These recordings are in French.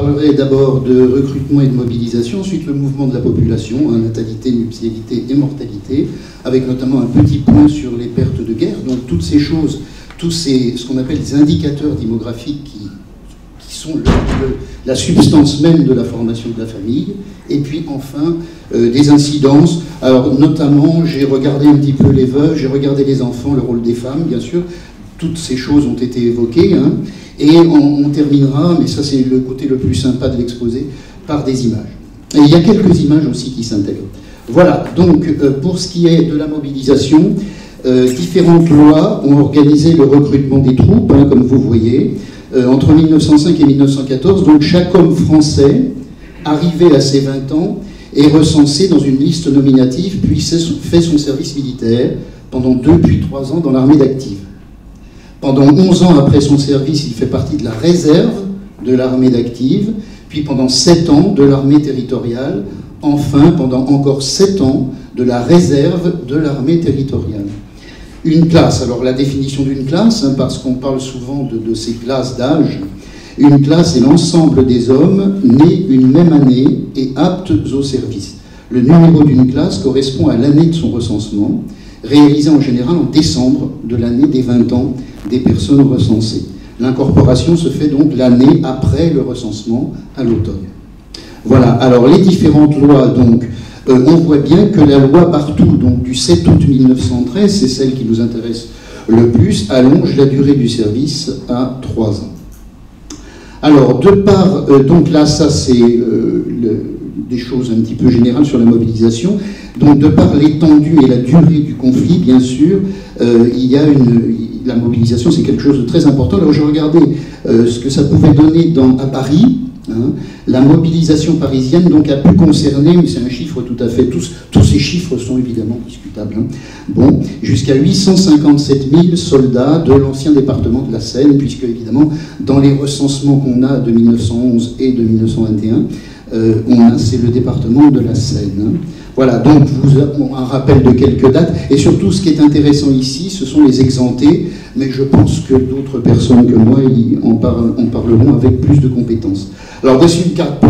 parlerai d'abord de recrutement et de mobilisation, ensuite le mouvement de la population, natalité, nuptialité et mortalité, avec notamment un petit point sur les pertes de guerre. Donc toutes ces choses, ce qu'on appelle des indicateurs démographiques qui sont la substance même de la formation de la famille. Et puis enfin, des incidences. Alors notamment, j'ai regardé un petit peu les veuves, j'ai regardé les enfants, le rôle des femmes, bien sûr. Toutes ces choses ont été évoquées. Et on terminera, mais ça c'est le côté le plus sympa de l'exposé, par des images. Et il y a quelques images aussi qui s'intègrent. Voilà, donc pour ce qui est de la mobilisation, différentes lois ont organisé le recrutement des troupes, comme vous voyez, entre 1905 et 1914. Donc chaque homme français, arrivé à ses 20 ans, est recensé dans une liste nominative, puis fait son service militaire pendant 2 puis 3 ans dans l'armée d'active. Pendant 11 ans après son service, il fait partie de la réserve de l'armée d'active, puis pendant 7 ans de l'armée territoriale, enfin pendant encore 7 ans de la réserve de l'armée territoriale. Une classe, alors la définition d'une classe, parce qu'on parle souvent de ces classes d'âge, une classe est l'ensemble des hommes nés une même année et aptes au service. Le numéro d'une classe correspond à l'année de son recensement, réalisé en général en décembre de l'année des 20 ans des personnes recensées. L'incorporation se fait donc l'année après le recensement, à l'automne. Voilà, alors les différentes lois, donc, on voit bien que la loi Barthou, donc du 7 août 1913, c'est celle qui nous intéresse le plus, allonge la durée du service à 3 ans. Alors, de part, donc là, ça c'est des choses un petit peu générales sur la mobilisation. Donc, de par l'étendue et la durée du conflit, bien sûr, il y a la mobilisation, c'est quelque chose de très important. Alors, je regardais ce que ça pouvait donner à Paris. La mobilisation parisienne donc a pu concerner, mais c'est un chiffre tout à fait, tous ces chiffres sont évidemment discutables, bon, jusqu'à 857 000 soldats de l'ancien département de la Seine, puisque évidemment dans les recensements qu'on a de 1911 et de 1921, c'est le département de la Seine. Voilà, donc un rappel de quelques dates, et surtout ce qui est intéressant ici, ce sont les exemptés, mais je pense que d'autres personnes que moi en parleront avec plus de compétences. Alors voici une carte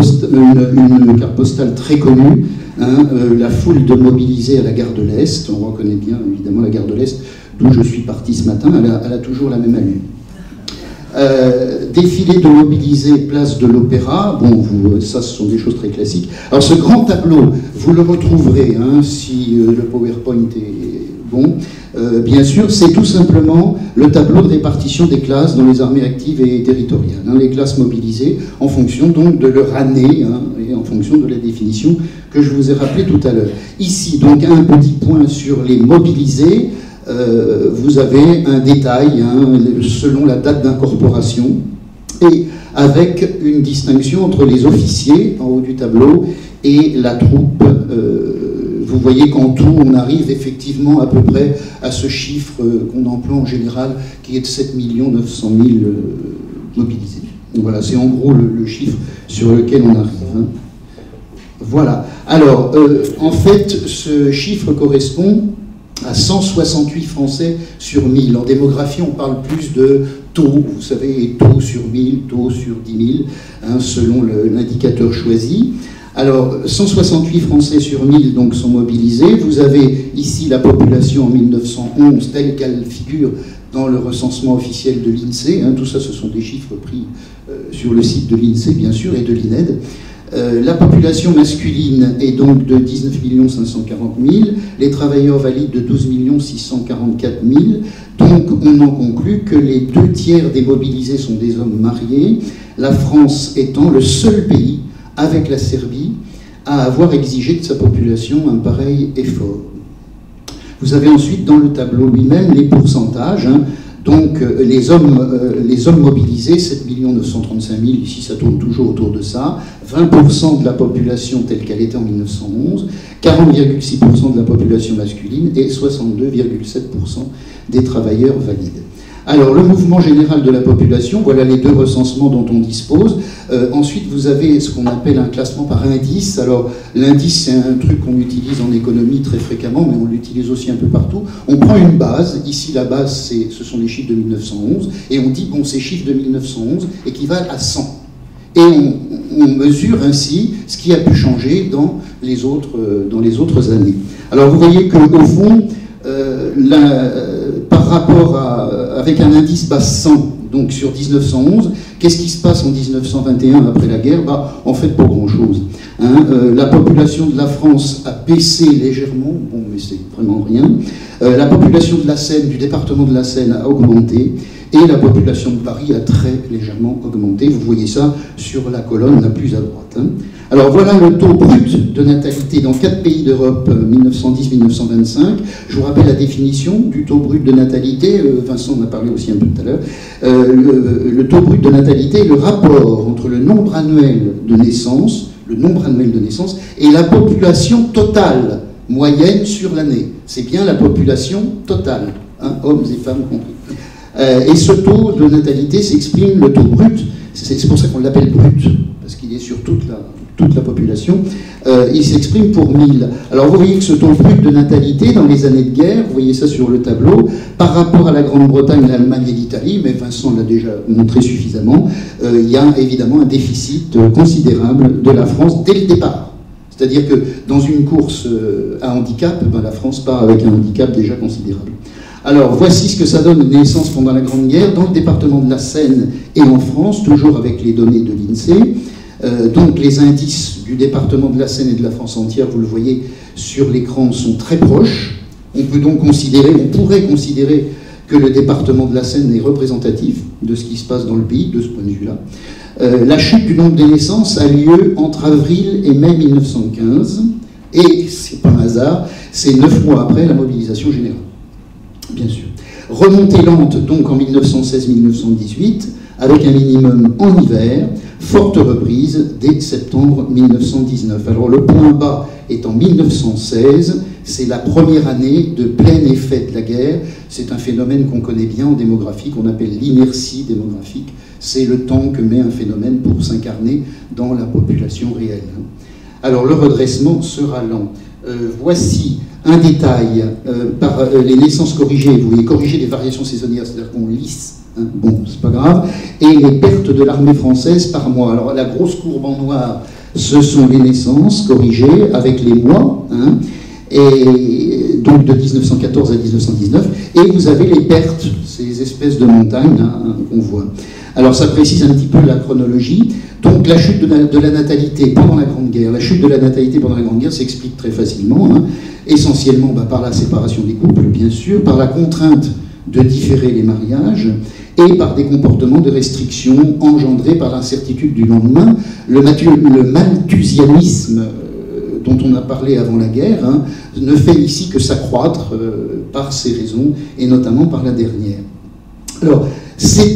postale très connue, la foule de mobilisés à la gare de l'Est. On reconnaît bien évidemment la gare de l'Est, d'où je suis parti ce matin, elle a toujours la même allure. Défilé de mobilisés, place de l'Opéra, bon, ça ce sont des choses très classiques. Alors ce grand tableau, vous le retrouverez si le PowerPoint est bon, bien sûr, c'est tout simplement le tableau de répartition des classes dans les armées actives et territoriales. Les classes mobilisées en fonction donc de leur année et en fonction de la définition que je vous ai rappelée tout à l'heure. Ici, donc, un petit point sur les mobilisés. Vous avez un détail selon la date d'incorporation et avec une distinction entre les officiers en haut du tableau et la troupe. Vous voyez qu'en tout, on arrive effectivement à peu près à ce chiffre qu'on emploie en général, qui est de 7 900 000 mobilisés. Donc voilà, c'est en gros le chiffre sur lequel on arrive. Voilà. Alors, en fait, ce chiffre correspond à 168 Français sur 1000. En démographie, on parle plus de taux, vous savez, taux sur 1000, taux sur 10 000, selon l'indicateur choisi. Alors, 168 Français sur 1000 donc, sont mobilisés. Vous avez ici la population en 1911 telle qu'elle figure dans le recensement officiel de l'INSEE. Tout ça, ce sont des chiffres pris sur le site de l'INSEE, bien sûr, et de l'INED. La population masculine est donc de 19 540 000, les travailleurs valides de 12 644 000. Donc on en conclut que les 2 tiers des mobilisés sont des hommes mariés, la France étant le seul pays, avec la Serbie, à avoir exigé de sa population un pareil effort. Vous avez ensuite dans le tableau lui-même les pourcentages. Donc les hommes mobilisés, 7 935 000, ici ça tourne toujours autour de ça, 20% de la population telle qu'elle était en 1911, 40,6% de la population masculine et 62,7% des travailleurs valides. Alors le mouvement général de la population, voilà les 2 recensements dont on dispose. Ensuite vous avez ce qu'on appelle un classement par indice. Alors l'indice c'est un truc qu'on utilise en économie très fréquemment, mais on l'utilise aussi un peu partout. On prend une base, ici la base ce sont les chiffres de 1911, et on dit bon ces chiffres de 1911 équivalent à 100. et on mesure ainsi ce qui a pu changer dans les autres années. Alors vous voyez qu'au fond, par rapport avec un indice bas 100, donc sur 1911, qu'est-ce qui se passe en 1921 après la guerre? En fait, pas grand-chose. La population de la France a baissé légèrement, bon, mais c'est vraiment rien. La population de la Seine, du département de la Seine, a augmenté, et la population de Paris a très légèrement augmenté. Vous voyez ça sur la colonne la plus à droite. Alors voilà le taux brut de natalité dans 4 pays d'Europe, 1910-1925. Je vous rappelle la définition du taux brut de natalité. Vincent en a parlé aussi un peu tout à l'heure. Le taux brut de natalité est le rapport entre le nombre annuel de naissance, et la population totale moyenne sur l'année. C'est bien la population totale, hommes et femmes compris. Et ce taux de natalité s'exprime, le taux brut, c'est pour ça qu'on l'appelle brut, parce qu'il est sur toute la population, il s'exprime pour 1000. Alors vous voyez que ce taux brut de natalité dans les années de guerre, vous voyez ça sur le tableau, par rapport à la Grande-Bretagne, l'Allemagne et l'Italie, mais Vincent l'a déjà montré suffisamment, il y a évidemment un déficit considérable de la France dès le départ. C'est-à-dire que dans une course à handicap, la France part avec un handicap déjà considérable. Alors, voici ce que ça donne une naissance pendant la Grande Guerre dans le département de la Seine et en France, toujours avec les données de l'INSEE. Donc, les indices du département de la Seine et de la France entière, vous le voyez sur l'écran, sont très proches. On pourrait considérer que le département de la Seine est représentatif de ce qui se passe dans le pays, de ce point de vue-là. La chute du nombre des naissances a lieu entre avril et mai 1915, et c'est pas un hasard, c'est 9 mois après la mobilisation générale. Bien sûr. Remontée lente donc en 1916-1918, avec un minimum en hiver, forte reprise dès septembre 1919. Alors le point bas est en 1916, c'est la première année de plein effet de la guerre. C'est un phénomène qu'on connaît bien en démographie, qu'on appelle l'inertie démographique. C'est le temps que met un phénomène pour s'incarner dans la population réelle. Alors le redressement sera lent. Voici un détail par les naissances corrigées. Vous voyez, corrigées des variations saisonnières, c'est-à-dire qu'on lisse, bon, c'est pas grave, et les pertes de l'armée française par mois. Alors la grosse courbe en noir, ce sont les naissances corrigées avec les mois, et donc de 1914 à 1919, et vous avez les pertes, ces espèces de montagnes qu'on voit. Alors ça précise un petit peu la chronologie. Donc la chute de la natalité pendant la Grande Guerre. La chute de la natalité pendant la Grande Guerre s'explique très facilement, essentiellement par la séparation des couples, bien sûr, par la contrainte de différer les mariages, et par des comportements de restriction engendrés par l'incertitude du lendemain. Le malthusianisme dont on a parlé avant la guerre ne fait ici que s'accroître par ces raisons, et notamment par la dernière. Alors, c'est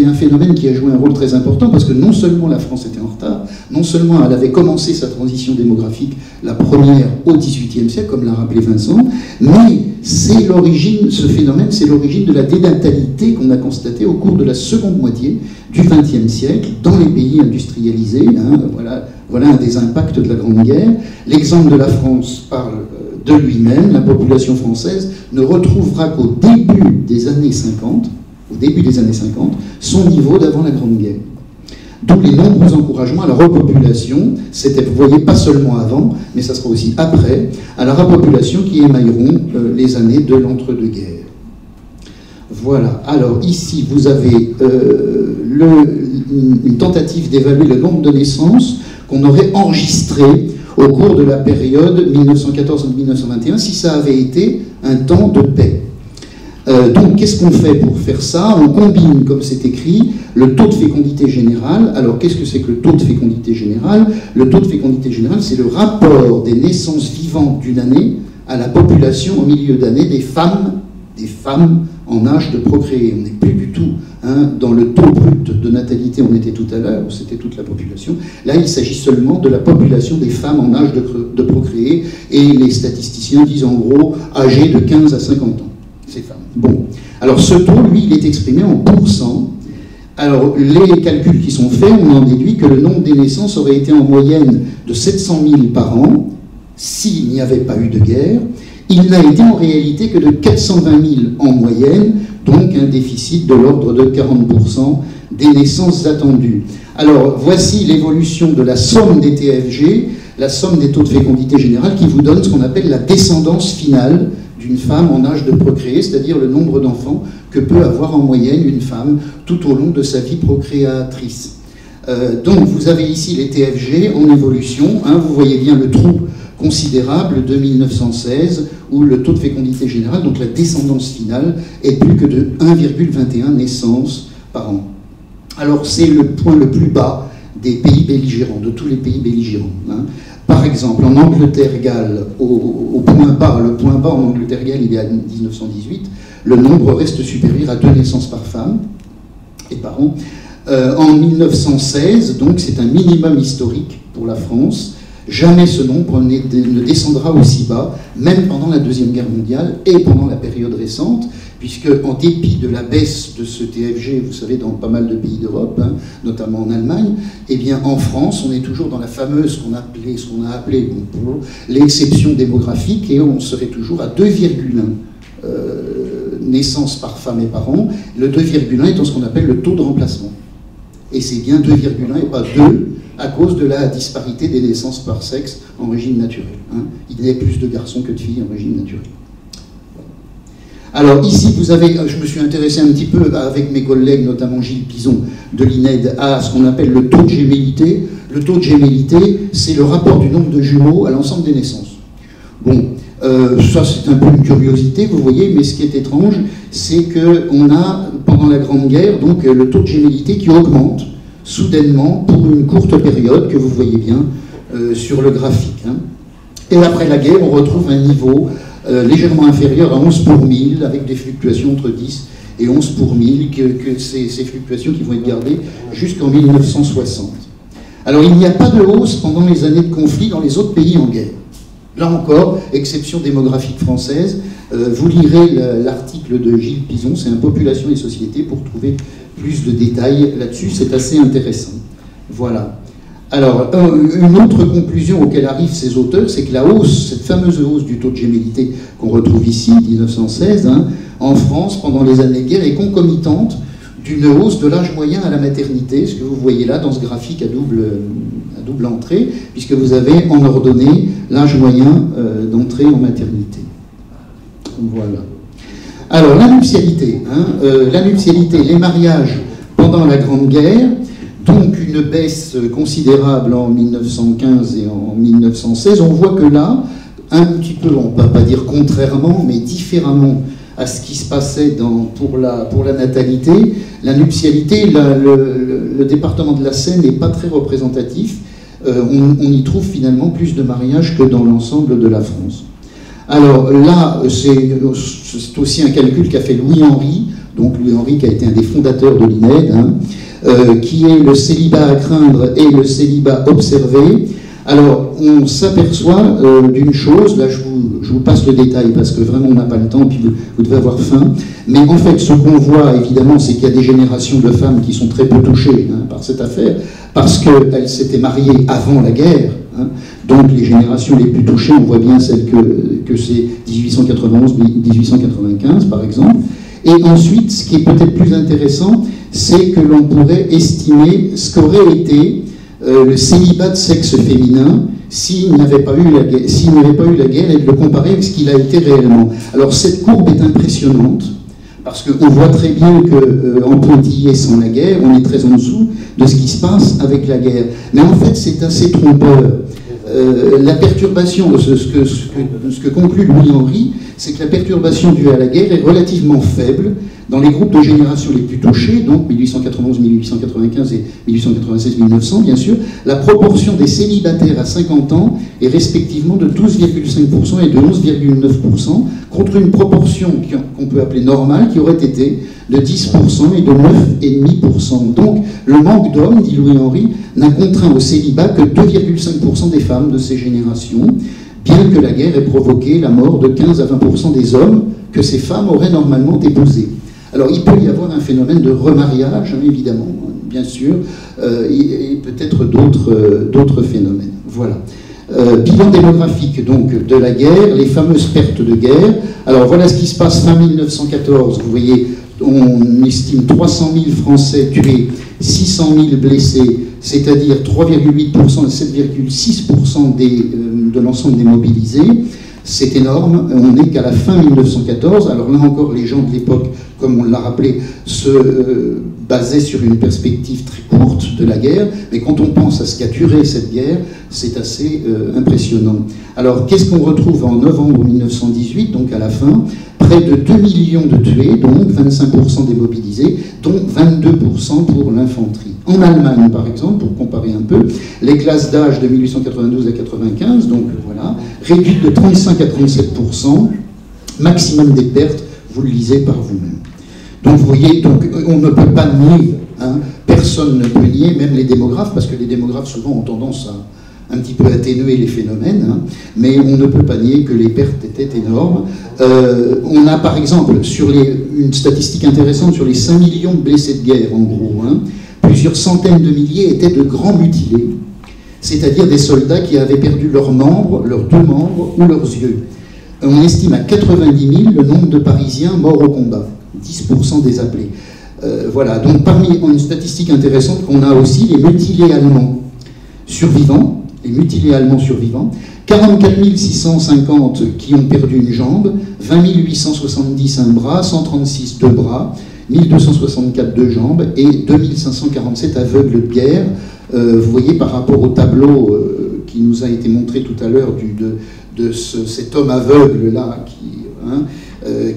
un phénomène qui a joué un rôle très important, parce que non seulement la France était en retard, non seulement elle avait commencé sa transition démographique, la première au XVIIIe siècle, comme l'a rappelé Vincent, mais ce phénomène, c'est l'origine de la dénatalité qu'on a constatée au cours de la seconde moitié du XXe siècle dans les pays industrialisés. Voilà un des impacts de la Grande Guerre. L'exemple de la France parle de lui-même. La population française ne retrouvera qu'au début des années 50, son niveau d'avant la Grande Guerre. D'où les nombreux encouragements à la repopulation, c'était, vous voyez, pas seulement avant, mais ça sera aussi après, à la repopulation qui émailleront les années de l'entre-deux-guerres. Voilà, alors ici vous avez une tentative d'évaluer le nombre de naissances qu'on aurait enregistrées au cours de la période 1914-1921, si ça avait été un temps de paix. Donc, qu'est-ce qu'on fait pour faire ça? On combine, comme c'est écrit, le taux de fécondité général. Alors, qu'est-ce que c'est que le taux de fécondité général? Le taux de fécondité général, c'est le rapport des naissances vivantes d'une année à la population au milieu d'année des femmes en âge de procréer. On n'est plus du tout dans le taux brut de natalité, on était tout à l'heure, où c'était toute la population. Là, il s'agit seulement de la population des femmes en âge de procréer, et les statisticiens disent en gros âgées de 15 à 50 ans, ces femmes. Bon, alors ce taux, lui, il est exprimé en pourcents. Alors, les calculs qui sont faits, on en déduit que le nombre des naissances aurait été en moyenne de 700 000 par an, s'il n'y avait pas eu de guerre. Il n'a été en réalité que de 420 000 en moyenne, donc un déficit de l'ordre de 40% des naissances attendues. Alors, voici l'évolution de la somme des TFG, la somme des taux de fécondité générale, qui vous donne ce qu'on appelle la descendance finale d'une femme en âge de procréer, c'est-à-dire le nombre d'enfants que peut avoir en moyenne une femme tout au long de sa vie procréatrice. Donc, vous avez ici les TFG en évolution, hein, vous voyez bien le trou considérable de 1916, où le taux de fécondité générale, donc la descendance finale, est plus que de 1,21 naissances par an. Alors c'est le point le plus bas des pays belligérants, de tous les pays belligérants. Hein. Par exemple, en Angleterre Galles, au point bas, le point bas en Angleterre Galles, il est à 1918, le nombre reste supérieur à 2 naissances par femme et par an. En 1916, donc c'est un minimum historique pour la France. Jamais ce nombre ne descendra aussi bas, même pendant la Deuxième Guerre mondiale et pendant la période récente, puisque en dépit de la baisse de ce TFG, vous savez, dans pas mal de pays d'Europe, hein, notamment en Allemagne, eh bien en France, on est toujours dans la fameuse, ce qu'on a appelé l'exception démographique, et on serait toujours à 2,1 naissances par femme et par an, le 2,1 étant ce qu'on appelle le taux de remplacement. Et c'est bien 2,1 et pas 2, à cause de la disparité des naissances par sexe en régime naturel. Hein. Il y a plus de garçons que de filles en régime naturel. Alors ici, vous avez, je me suis intéressé un petit peu avec mes collègues, notamment Gilles Pison de l'INED, à ce qu'on appelle le taux de gémellité. Le taux de gémellité, c'est le rapport du nombre de jumeaux à l'ensemble des naissances. Bon, ça c'est un peu une curiosité, vous voyez, mais ce qui est étrange, c'est qu'on a, pendant la Grande Guerre, donc le taux de gémellité qui augmente soudainement pour une courte période que vous voyez bien sur le graphique. Hein. Et après la guerre, on retrouve un niveau légèrement inférieur à 11 pour 1000, avec des fluctuations entre 10 et 11 pour 1000, que ces fluctuations qui vont être gardées jusqu'en 1960. Alors il n'y a pas de hausse pendant les années de conflit dans les autres pays en guerre. Là encore, exception démographique française, vous lirez l'article de Gilles Pison, c'est un Population et Société, pour trouver plus de détails là-dessus, c'est assez intéressant. Voilà. Alors, une autre conclusion auquel arrivent ces auteurs, c'est que la hausse, cette fameuse hausse du taux de gémellité qu'on retrouve ici, 1916, hein, en France, pendant les années de guerre, est concomitante d'une hausse de l'âge moyen à la maternité, ce que vous voyez là dans ce graphique à double entrée, puisque vous avez en ordonnée l'âge moyen d'entrée en maternité. Voilà. Alors, la nuptialité, hein, les mariages pendant la Grande Guerre, donc une baisse considérable en 1915 et en 1916. On voit que là, un petit peu, on ne va pas dire contrairement, mais différemment à ce qui se passait pour la natalité, la nuptialité, le département de la Seine n'est pas très représentatif. On y trouve finalement plus de mariages que dans l'ensemble de la France. Alors là, c'est aussi un calcul qu'a fait Louis-Henri, donc Louis-Henri qui a été un des fondateurs de l'INED, hein, qui est le célibat à craindre et le célibat observé. Alors, on s'aperçoit d'une chose, là je vous passe le détail parce que vraiment on n'a pas le temps, puis vous devez avoir faim, mais en fait ce qu'on voit évidemment c'est qu'il y a des générations de femmes qui sont très peu touchées hein, par cette affaire, parce qu'elles s'étaient mariées avant la guerre, hein. Donc les générations les plus touchées, on voit bien celles que c'est 1891-1895 par exemple, et ensuite ce qui est peut-être plus intéressant, c'est que l'on pourrait estimer ce qu'aurait été le célibat de sexe féminin s'il n'avait pas eu la guerre et de le comparer avec ce qu'il a été réellement. Alors cette courbe est impressionnante parce qu'on voit très bien qu'en pointillé sans la guerre, on est très en dessous de ce qui se passe avec la guerre. Mais en fait, c'est assez trompeur. La perturbation, ce que conclut Louis-Henri, c'est que la perturbation due à la guerre est relativement faible dans les groupes de génération les plus touchés, donc 1891-1895 et 1896-1900, bien sûr. La proportion des célibataires à 50 ans est respectivement de 12,5% et de 11,9%, contre une proportion qu'on peut appeler normale, qui aurait été de 10% et de 9,5%. Donc, le manque d'hommes, dit Louis-Henri, n'a contraint au célibat que 2,5% des femmes de ces générations, bien que la guerre ait provoqué la mort de 15 à 20% des hommes que ces femmes auraient normalement épousés. Alors, il peut y avoir un phénomène de remariage, hein, évidemment, bien sûr, et peut-être d'autres phénomènes. Voilà. Bilan démographique, donc, de la guerre, les fameuses pertes de guerre. Alors, voilà ce qui se passe fin 1914. Vous voyez on estime 300 000 Français tués, 600 000 blessés, c'est-à-dire 3,8% et 7,6% de l'ensemble des mobilisés. C'est énorme, on n'est qu'à la fin 1914, alors là encore les gens de l'époque, comme on l'a rappelé, se basaient sur une perspective très courte de la guerre, mais quand on pense à ce qu'a duré cette guerre, c'est assez impressionnant. Alors qu'est-ce qu'on retrouve en novembre 1918, donc à la fin? Près de 2 millions de tués, donc 25% des mobilisés, dont 22% pour l'infanterie. En Allemagne, par exemple, pour comparer un peu, les classes d'âge de 1892 à 95, donc voilà, réduites de 35 à 37%, maximum des pertes, vous le lisez par vous-même. Donc vous voyez, donc, on ne peut pas nier, hein, personne ne peut nier, même les démographes, parce que les démographes souvent ont tendance à un petit peu atténuer les phénomènes, hein, mais on ne peut pas nier que les pertes étaient énormes. On a par exemple une statistique intéressante sur les 5 millions de blessés de guerre, en gros, hein, plusieurs centaines de milliers étaient de grands mutilés, c'est-à-dire des soldats qui avaient perdu leurs membres, leurs 2 membres ou leurs yeux. On estime à 90 000 le nombre de Parisiens morts au combat, 10% des appelés. Voilà, donc parmi une statistique intéressante qu'on a aussi, les mutilés allemands survivants, les mutilés allemands survivants, 44 650 qui ont perdu une jambe, 20 870 un bras, 136 2 bras, 1264 2 jambes et 2547 aveugles de guerre. Vous voyez par rapport au tableau qui nous a été montré tout à l'heure de cet homme aveugle-là,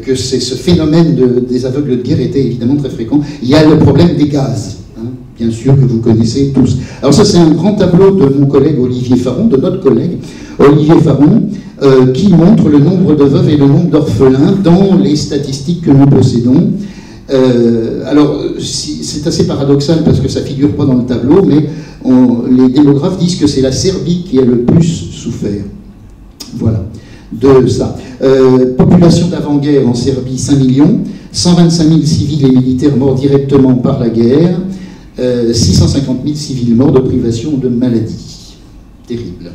que ce phénomène des aveugles de guerre était évidemment très fréquent. Il y a le problème des gaz, hein, bien sûr, que vous connaissez tous. Alors ça, c'est un grand tableau de mon collègue Olivier Faron, de notre collègue Olivier Faron, qui montre le nombre de veuves et le nombre d'orphelins dans les statistiques que nous possédons. Alors, c'est assez paradoxal parce que ça ne figure pas dans le tableau, mais les démographes disent que c'est la Serbie qui a le plus souffert. Voilà, de ça. Population d'avant-guerre en Serbie, 5 millions, 125 000 civils et militaires morts directement par la guerre, 650 000 civils morts de privation ou de maladie. Terrible.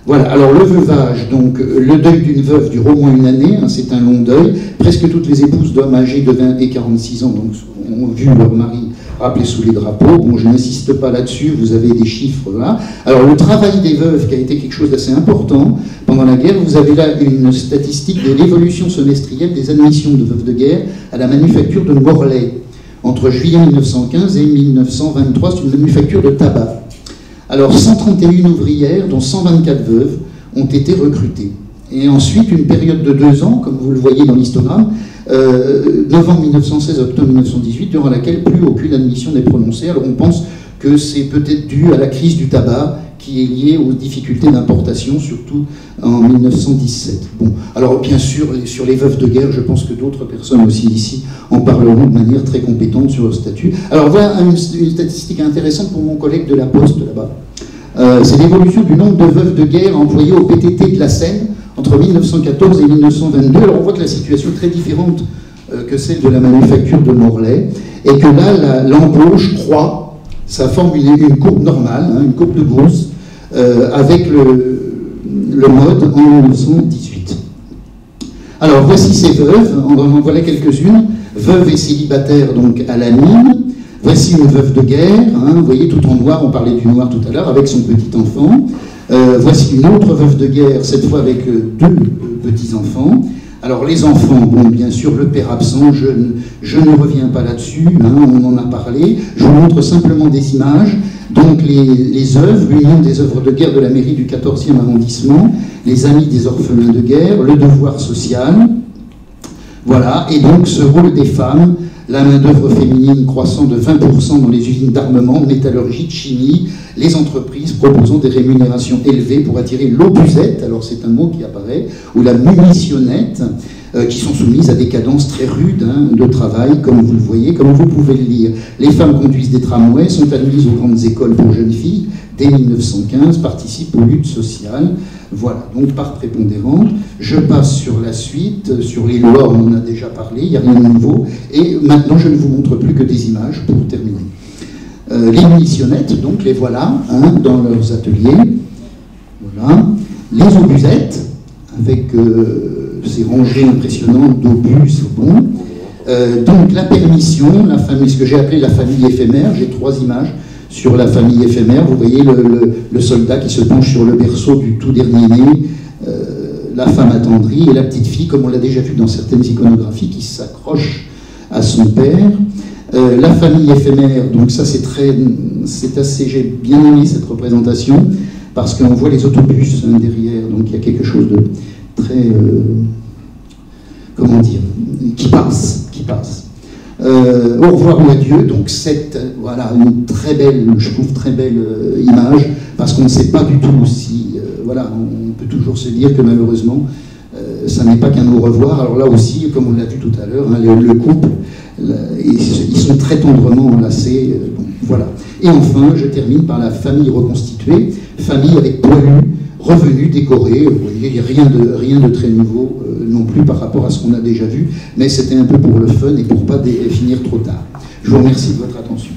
Voilà, alors le veuvage, donc le deuil d'une veuve dure au moins une année, hein, c'est un long deuil. Presque toutes les épouses d'hommes âgés de 20 et 46 ans donc, ont vu leur mari rappelé sous les drapeaux. Bon, je n'insiste pas là-dessus, vous avez des chiffres là. Alors le travail des veuves qui a été quelque chose d'assez important pendant la guerre, vous avez là une statistique de l'évolution semestrielle des admissions de veuves de guerre à la manufacture de Morlaix. Entre juillet 1915 et 1923, c'est une manufacture de tabac. Alors 131 ouvrières, dont 124 veuves, ont été recrutées. Et ensuite, une période de 2 ans, comme vous le voyez dans l'histogramme, novembre 1916, octobre 1918, durant laquelle plus aucune admission n'est prononcée. Alors on pense que c'est peut-être dû à la crise du tabac qui est liée aux difficultés d'importation, surtout en 1917. Bon, alors bien sûr, sur les veuves de guerre, je pense que d'autres personnes aussi ici en parleront de manière très compétente sur leur statut. Alors voilà une statistique intéressante pour mon collègue de la Poste là-bas. C'est l'évolution du nombre de veuves de guerre employées au PTT de la Seine entre 1914 et 1922. Alors on voit que la situation est très différente que celle de la manufacture de Morlaix, et que là, l'embauche croît, ça forme une courbe normale, hein, une courbe de Gauss, avec le mode en 1918. Alors voici ces veuves, on en voilà quelques-unes, veuves et célibataires donc à la mine. Voici une veuve de guerre, hein, vous voyez tout en noir, on parlait du noir tout à l'heure, avec son petit enfant. Voici une autre veuve de guerre, cette fois avec 2 petits-enfants. Alors les enfants, bon, bien sûr, le père absent, je ne reviens pas là-dessus, hein, on en a parlé. Je vous montre simplement des images. Donc les œuvres, l'union des œuvres de guerre de la mairie du 14e arrondissement, les amis des orphelins de guerre, le devoir social. Voilà, et donc ce rôle des femmes, la main-d'œuvre féminine croissant de 20% dans les usines d'armement, de métallurgie, de chimie, les entreprises proposant des rémunérations élevées pour attirer l'obusette, alors c'est un mot qui apparaît, ou la munitionnette, qui sont soumises à des cadences très rudes hein, de travail, comme vous le voyez, comme vous pouvez le lire. Les femmes conduisent des tramways, sont admises aux grandes écoles pour jeunes filles, dès 1915, participent aux luttes sociales. Voilà, donc part prépondérante. Je passe sur la suite, sur les lois, on en a déjà parlé, il n'y a rien de nouveau. Et maintenant, je ne vous montre plus que des images pour terminer. Les munitionnettes, donc les voilà, hein, dans leurs ateliers. Voilà. Les obusettes, avec ces rangées impressionnantes d'obus, bon. Donc la permission, la famille, ce que j'ai appelé la famille éphémère, j'ai 3 images sur la famille éphémère. Vous voyez le soldat qui se penche sur le berceau du tout dernier né, la femme attendrie et la petite fille, comme on l'a déjà vu dans certaines iconographies, qui s'accroche à son père. La famille éphémère, donc ça c'est assez, j'ai bien aimé cette représentation, parce qu'on voit les autobus derrière, donc il y a quelque chose de très, comment dire, qui passe. Au revoir ou adieu, donc voilà, une très belle, je trouve très belle image, parce qu'on ne sait pas du tout si, voilà, on peut toujours se dire que malheureusement, ça n'est pas qu'un au revoir. Alors là aussi, comme on l'a vu tout à l'heure, hein, le couple, ils sont très tendrement enlacés, bon, voilà. Et enfin, je termine par la famille reconstituée, famille avec poilus, revenus, décorés. Vous voyez, il n'y a rien de très nouveau non plus par rapport à ce qu'on a déjà vu, mais c'était un peu pour le fun et pour ne pas finir trop tard. Je vous remercie de votre attention.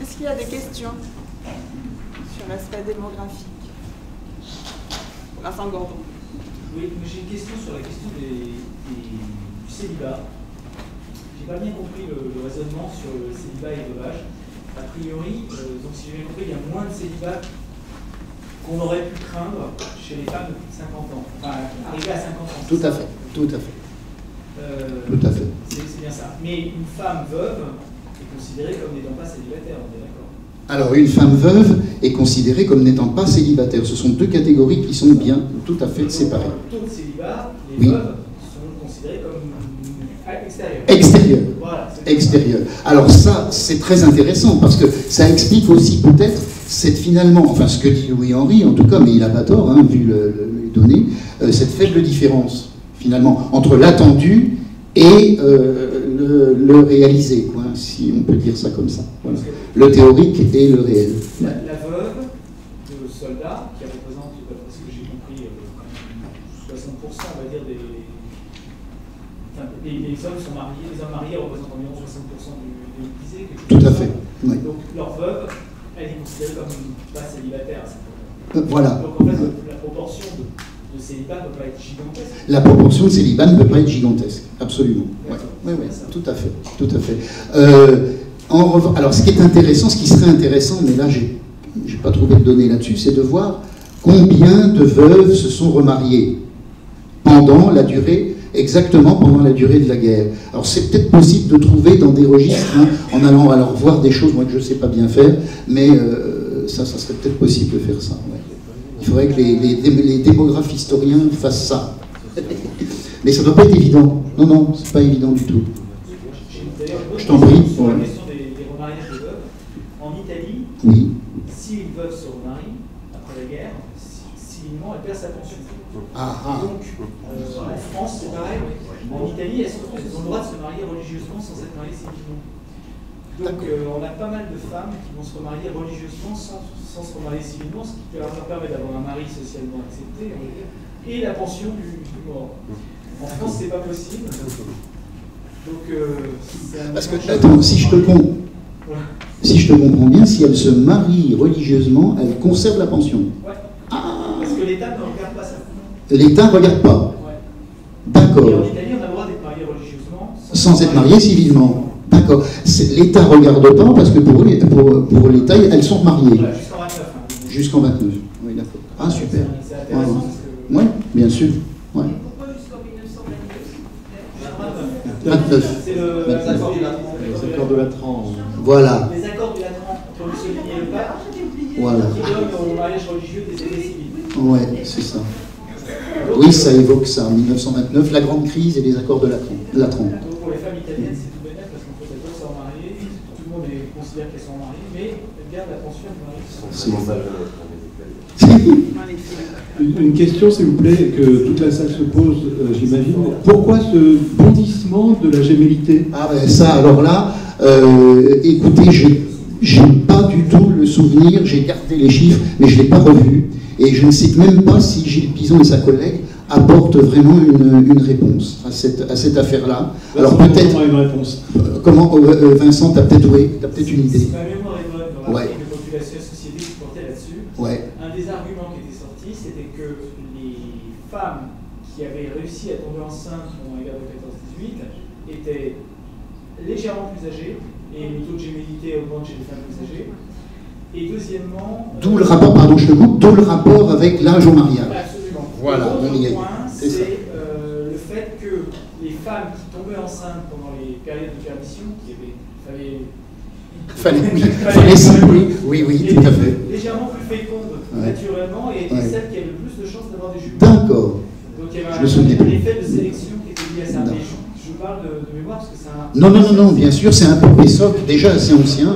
Est-ce qu'il y a des questions sur l'aspect démographique? Vincent Gordon. Oui, mais j'ai une question sur la question du célibat. J'ai pas bien compris le raisonnement sur le célibat et l'élevage. A priori, donc si j'ai bien compris, il y a moins de célibat qu'on aurait pu craindre chez les femmes de plus de 50 ans. Enfin, arrivé à 50 ans. Tout à fait, tout à fait. Tout à fait. C'est bien ça. Mais une femme veuve est considérée comme n'étant pas célibataire, on est d'accord? Alors, une femme veuve est considérée comme n'étant pas célibataire. Ce sont 2 catégories qui sont bien tout à fait séparées. Dans le taux de célibat, les veuves sont considérées comme extérieures. Extérieures. Voilà, extérieures. Alors ça, c'est très intéressant, parce que ça explique aussi peut-être finalement, enfin ce que dit Louis-Henri, en tout cas, mais il n'a pas tort, hein, vu les données, cette faible différence, finalement, entre l'attendu et le réalisé, quoi, si on peut dire ça comme ça. Voilà. Le théorique et le réel. La veuve de soldats, qui représente, d'après ce que j'ai compris, 60%, on va dire, les hommes sont mariés, les hommes mariés représentent environ 60% des mobilisés. Tout à fait. Oui. Donc leur veuve, elle est considérée comme pas célibataire à ce moment-là. Voilà. Donc en fait, la proportion de célibat ne peut pas être gigantesque. La proportion de célibat ne peut pas être gigantesque, absolument. Oui, tout à fait. Tout à fait. Alors ce qui est intéressant, ce qui serait intéressant, mais là j'ai pas trouvé de données là-dessus, c'est de voir combien de veuves se sont remariées pendant la durée, exactement pendant la durée de la guerre. Alors c'est peut-être possible de trouver dans des registres, hein, en allant alors voir des choses, moi que je ne sais pas bien faire, mais ça serait peut-être possible de faire ça. Ouais. Il faudrait que les démographes historiens fassent ça. Mais ça ne doit pas être évident. Non, c'est pas évident du tout. Je t'en prie. Sur la question des remariages de veuves, en Italie, oui. Si une veuve se remarie après la guerre, civilement, elle perd sa pension. Donc, en France, c'est pareil. En Italie, elles ont le droit de se marier religieusement sans être mariées civilement. Donc, on a pas mal de femmes qui vont se remarier religieusement sans se remarier civilement, ce qui leur permet d'avoir un mari socialement accepté, on va dire, et la pension du mort. En France, c'est pas possible. Donc, parce que, attends, si je te comprends bien, si elle se marie religieusement, elle conserve la pension. Ouais. Parce que l'État ne regarde pas ça. L'État ne regarde pas. Ouais. D'accord. Et en Italie, on a le droit d'être marié religieusement sans être marié civilement. D'accord. L'État ne regarde pas parce que pour l'État, elles sont mariées. Voilà, jusqu'en 29. Hein. Jusqu'en 29. Oui, d'accord. Ah, super. C'est intéressant parce que... Oui, bien sûr. Ouais. Pourquoi jusqu'en 1922? 29. C'est les accords du Latran. Les accords de Latran. Voilà. Les accords du Latran entre Mussolini et le pape, voilà. qui donnent au mariage religieux des aînés civils. Oui, c'est ça. Oui, ça évoque ça, 1929, la grande crise et les accords de Latran. Donc pour les femmes italiennes, c'est tout bénéfique parce qu'en fait, elles peuvent s'en marier, tout le monde considère qu'elles sont mariées, mais elles gardent la pension du mari. Une question, s'il vous plaît, que toute la salle se pose, j'imagine. Pourquoi ce bondissement de la gémellité? Ah ben ça, alors là, écoutez, j'ai pas du tout le souvenir, j'ai gardé les chiffres, mais je ne l'ai pas revu. Et je ne sais même pas si Gilles Pison et sa collègue apportent vraiment une réponse à cette affaire-là. Alors peut-être... une réponse. Comment, Vincent, tu as peut-être une idée. Si ma mémoire est bonne, dans l'article ouais. de population et société qui portait là-dessus, ouais. un des arguments qui était sorti, c'était que les qui avaient réussi à tomber enceinte pendant la guerre de 14-18 étaient légèrement plus âgées, et le taux de gémellité augmente chez les femmes plus âgées. Et deuxièmement... D'où le rapport, pardon, je te coupe, d'où le rapport avec l'âge au mariage. Absolument. Voilà, on y est. C'est le fait que les femmes qui tombaient enceintes pendant les périodes de permission, oui, tout à fait. Légèrement plus fécondes naturellement, et étaient celles qui avaient le plus de chances d'avoir des jumeaux. D'accord. Donc il y avait un effet de sélection qui était lié à ça. Mais je parle de mémoire parce que c'est un... Non, bien sûr, c'est un peu socle déjà assez ancien.